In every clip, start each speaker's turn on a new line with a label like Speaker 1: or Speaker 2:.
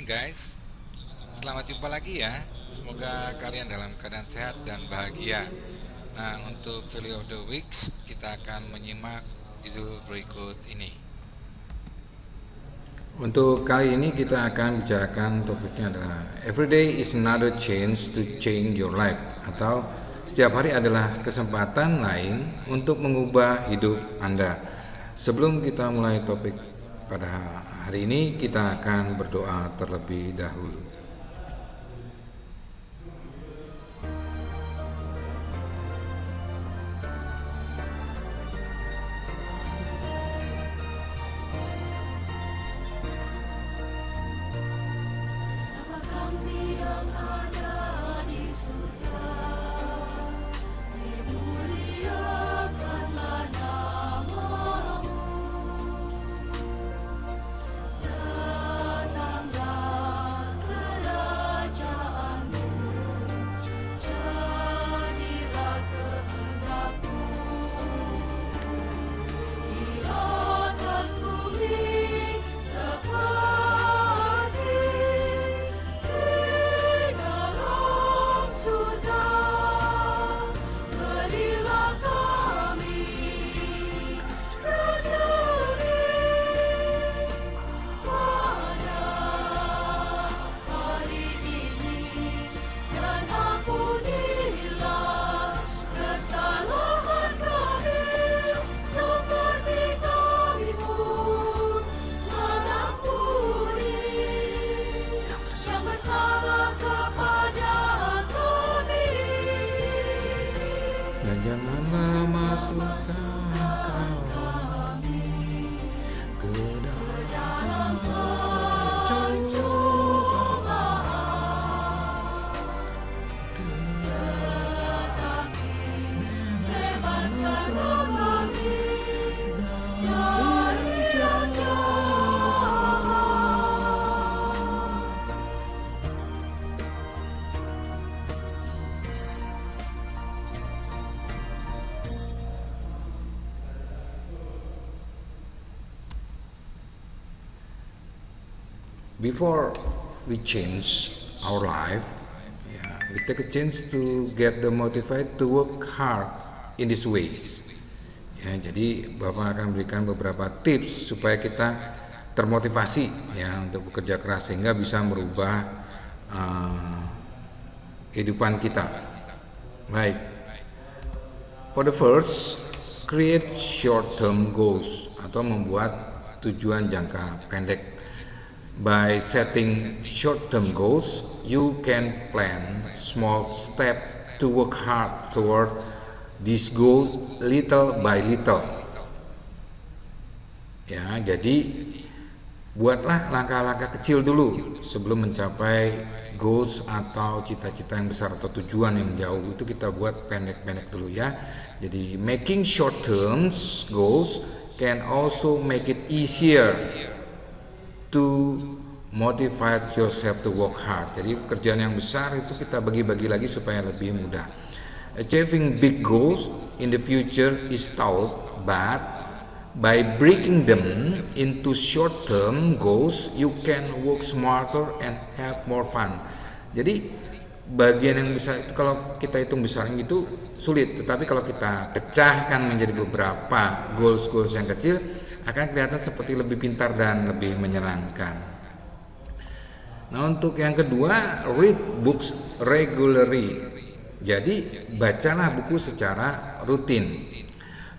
Speaker 1: morning guys. Selamat jumpa lagi ya. Semoga kalian dalam keadaan sehat dan bahagia. Nah, untuk value of the weeks kita akan menyimak judul berikut ini.
Speaker 2: Untuk kali ini kita akan bicarakan topiknya adalah Every day is another chance to change your life, atau setiap hari adalah kesempatan lain untuk mengubah hidup Anda. Sebelum kita mulai topik pada hari ini, kita akan berdoa terlebih dahulu. Dan janganlah masukkan kami ke dalam pencobaan, tetapi bebaskanlah kami dari jahat. Before we change our life, we take a chance to get the motivated to work hard in these ways. Jadi Bapak akan berikan beberapa tips supaya kita termotivasi untuk bekerja keras sehingga bisa merubah kehidupan kita. Baik. For the first, create short-term goals atau membuat tujuan jangka pendek. By setting short-term goals, you can plan small steps to work hard toward these goals little by little. Jadi buatlah langkah-langkah kecil dulu sebelum mencapai goals atau cita-cita yang besar atau tujuan yang jauh. Itu kita buat pendek-pendek dulu ya. Jadi making short-term goals can also make it easier to motivate yourself to work hard. Jadi pekerjaan yang besar itu kita bagi-bagi lagi supaya lebih mudah. Achieving big goals in the future is tough, but by breaking them into short-term goals, you can work smarter and have more fun. Jadi bagian yang besar itu kalau kita hitung besarnya itu sulit, tetapi kalau kita pecahkan menjadi beberapa goals yang kecil, akan kelihatan seperti lebih pintar dan lebih menyenangkan. Nah, untuk yang kedua, read books regularly. Jadi bacalah buku secara rutin.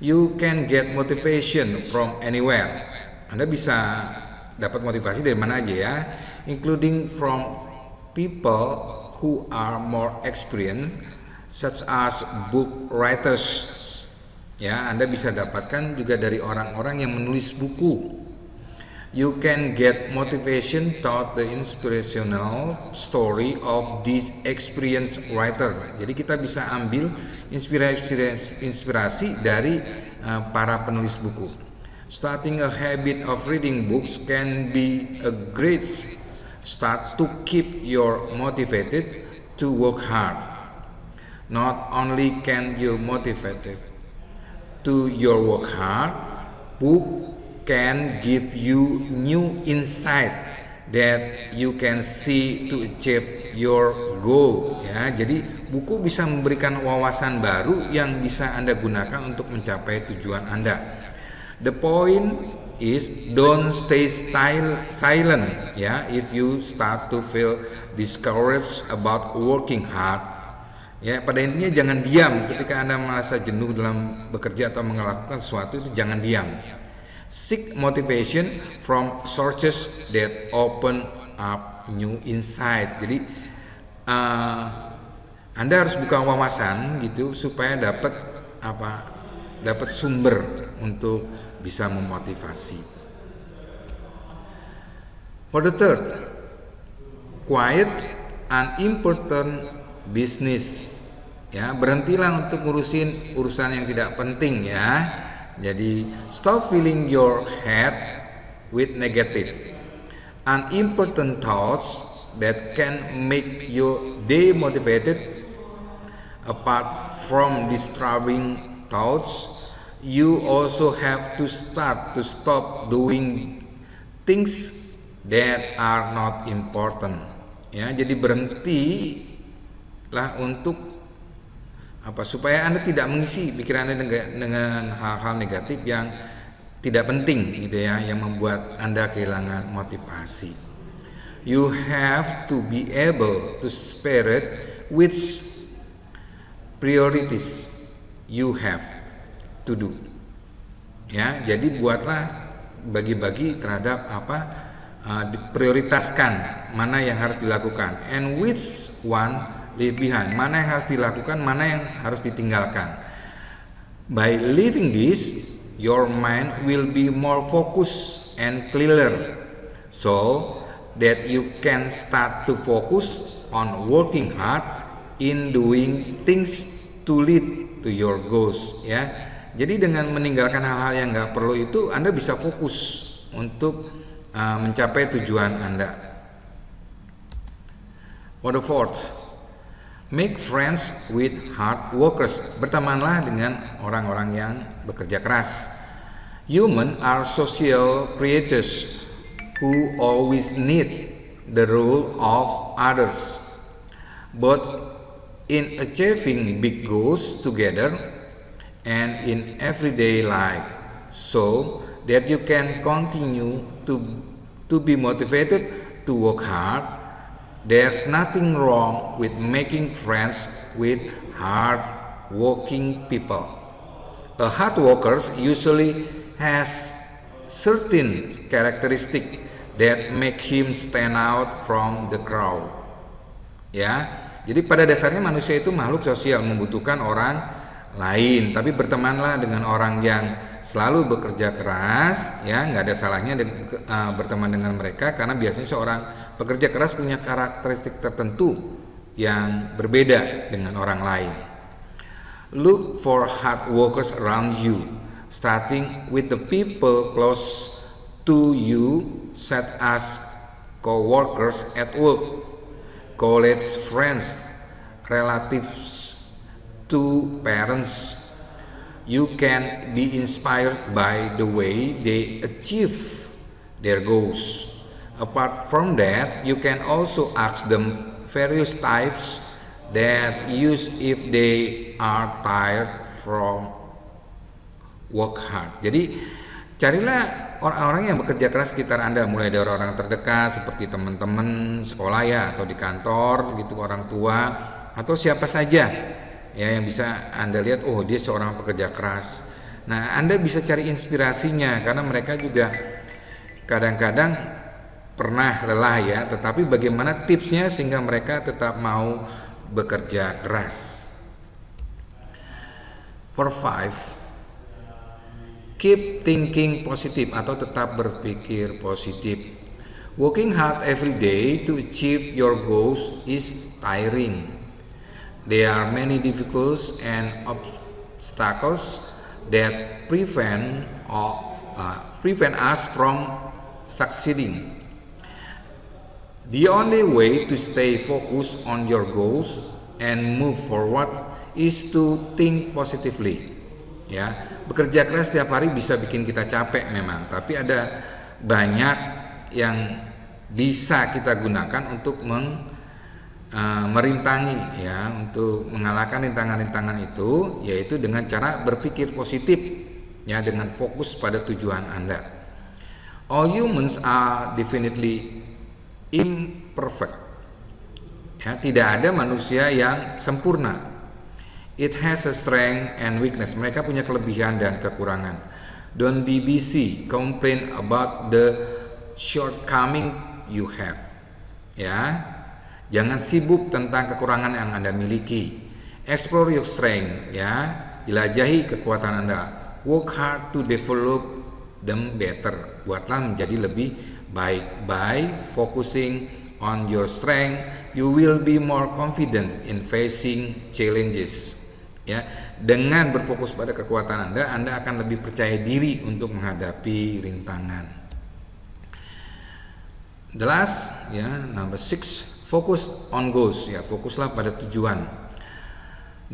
Speaker 2: You can get motivation from anywhere. Anda bisa dapat motivasi dari mana aja ya, including from people who are more experienced, such as book writers. Anda bisa dapatkan juga dari orang-orang yang menulis buku. You can get motivation through the inspirational story of this experienced writer. Jadi kita bisa ambil inspirasi dari para penulis buku. Starting a habit of reading books can be a great start to keep you motivated to work hard. Not only can you motivated to your work hard, book can give you new insight that you can see to achieve your goal, ya. Jadi buku bisa memberikan wawasan baru yang bisa Anda gunakan untuk mencapai tujuan Anda. The point is don't stay silent, ya, if you start to feel discouraged about working hard. Ya, pada intinya jangan diam ketika Anda merasa jenuh dalam bekerja atau melakukan sesuatu, itu jangan diam. Seek motivation from sources that open up new insight. Jadi Anda harus buka wawasan gitu supaya dapat sumber untuk bisa memotivasi. For the third, quiet an important business. Ya, berhentilah untuk ngurusin urusan yang tidak penting, ya. Jadi stop filling your head with negative, unimportant thoughts that can make you demotivated. Apart from disturbing thoughts, you also have to start to stop doing things that are not important. Ya, jadi berhentilah untuk supaya Anda tidak mengisi pikiran Anda dengan hal-hal negatif yang tidak penting gitu ya, yang membuat Anda kehilangan motivasi. You have to be able to separate which priorities you have to do. Ya, jadi buatlah bagi-bagi terhadap diprioritaskan mana yang harus dilakukan, and which one leave behind, mana yang harus dilakukan, mana yang harus ditinggalkan. By leaving this, your mind will be more focused and clearer, so that you can start to focus on working hard in doing things to lead to your goals. Ya, jadi dengan meninggalkan hal-hal yang nggak perlu itu, Anda bisa fokus untuk mencapai tujuan Anda. For the fourth, make friends with hard workers. Bertemanlah dengan orang-orang yang bekerja keras. Humans are social creatures who always need the rule of others. But in achieving big goals together and in everyday life, so that you can continue to be motivated to work hard, there's nothing wrong with making friends with hard working people. A hard worker usually has certain characteristics that make him stand out from the crowd. Ya, jadi pada dasarnya manusia itu makhluk sosial, membutuhkan orang lain, tapi bertemanlah dengan orang yang selalu bekerja keras, ya, nggak ada salahnya berteman dengan mereka, karena biasanya seorang pekerja keras punya karakteristik tertentu yang berbeda dengan orang lain. Look for hard workers around you, starting with the people close to you, such as co-workers at work, college friends, relatives, to parents. You can be inspired by the way they achieve their goals. Apart from that, you can also ask them various types that use if they are tired from work hard. Jadi carilah orang-orang yang bekerja keras sekitar Anda, mulai dari orang terdekat seperti teman-teman sekolah ya, atau di kantor gitu, orang tua, atau siapa saja ya yang bisa Anda lihat, oh dia seorang pekerja keras. Nah, Anda bisa cari inspirasinya, karena mereka juga kadang-kadang pernah lelah ya, tetapi bagaimana tipsnya sehingga mereka tetap mau bekerja keras. For five, keep thinking positive atau tetap berpikir positif. Working hard every day to achieve your goals is tiring. There are many difficulties and obstacles that prevent us from succeeding. The only way to stay focused on your goals and move forward is to think positively. Ya, bekerja keras setiap hari bisa bikin kita capek memang, tapi ada banyak yang bisa kita gunakan untuk merintangi ya, untuk mengalahkan rintangan-rintangan itu, yaitu dengan cara berpikir positif ya, dengan fokus pada tujuan Anda. All humans are definitely imperfect. Ya, tidak ada manusia yang sempurna. It has a strength and weakness. Mereka punya kelebihan dan kekurangan. Don't be busy complain about the shortcoming you have. Ya, jangan sibuk tentang kekurangan yang Anda miliki. Explore your strength. Ya, jelajahi kekuatan Anda. Work hard to develop them better. Buatlah menjadi lebih baik. By focusing on your strength, you will be more confident in facing challenges. Ya, dengan berfokus pada kekuatan Anda akan lebih percaya diri untuk menghadapi rintangan. The last, ya, number 6, focus on goals. Ya, fokuslah pada tujuan.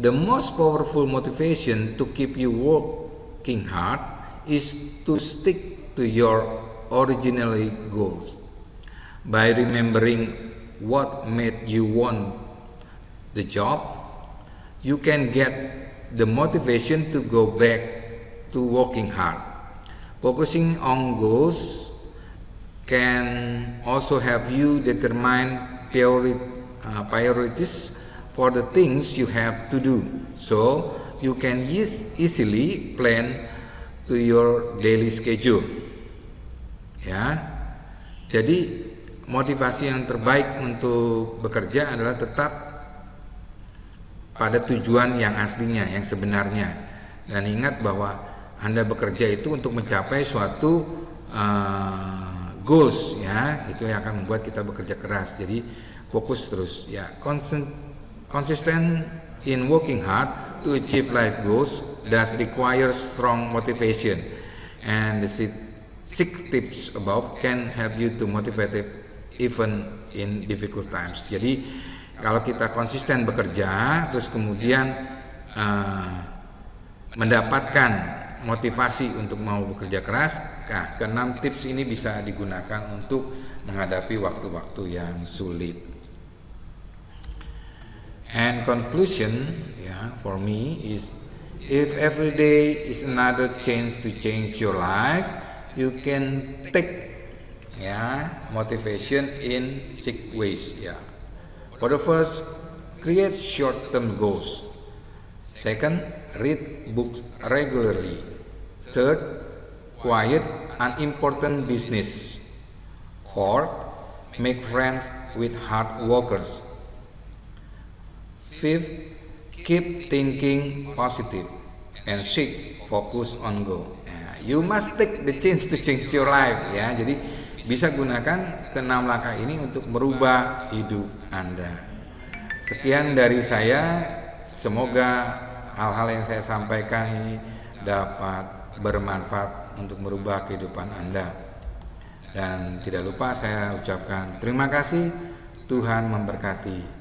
Speaker 2: The most powerful motivation to keep you working hard is to stick to your original goals. By remembering what made you want the job, you can get the motivation to go back to working hard. Focusing on goals can also help you determine priorities for the things you have to do, so you can easily plan to your daily schedule. Ya, jadi motivasi yang terbaik untuk bekerja adalah tetap pada tujuan yang aslinya, yang sebenarnya. Dan ingat bahwa Anda bekerja itu untuk mencapai suatu goals, ya. Itu yang akan membuat kita bekerja keras. Jadi fokus terus, ya. Consistent in working hard to achieve life goals does require strong motivation, and the 6 tips above can help you to motivate it even in difficult times. Jadi kalau kita konsisten bekerja, terus kemudian mendapatkan motivasi untuk mau bekerja keras, nah, ke-6 tips ini bisa digunakan untuk menghadapi waktu-waktu yang sulit. And conclusion, ya, for me is, if every day is another chance to change your life, you can take, ya, motivation in 6 ways. Ya. For the first, create short-term goals. Second, read books regularly. Third, quiet unimportant business. Fourth, make friends with hard workers. Fifth, keep thinking positive. And sixth, focus on goal. You must take the chance to change your life. Ya, jadi bisa gunakan ke-6 langkah ini untuk merubah hidup Anda. Sekian dari saya. Semoga hal-hal yang saya sampaikan ini dapat bermanfaat untuk merubah kehidupan Anda. Dan tidak lupa saya ucapkan terima kasih. Tuhan memberkati.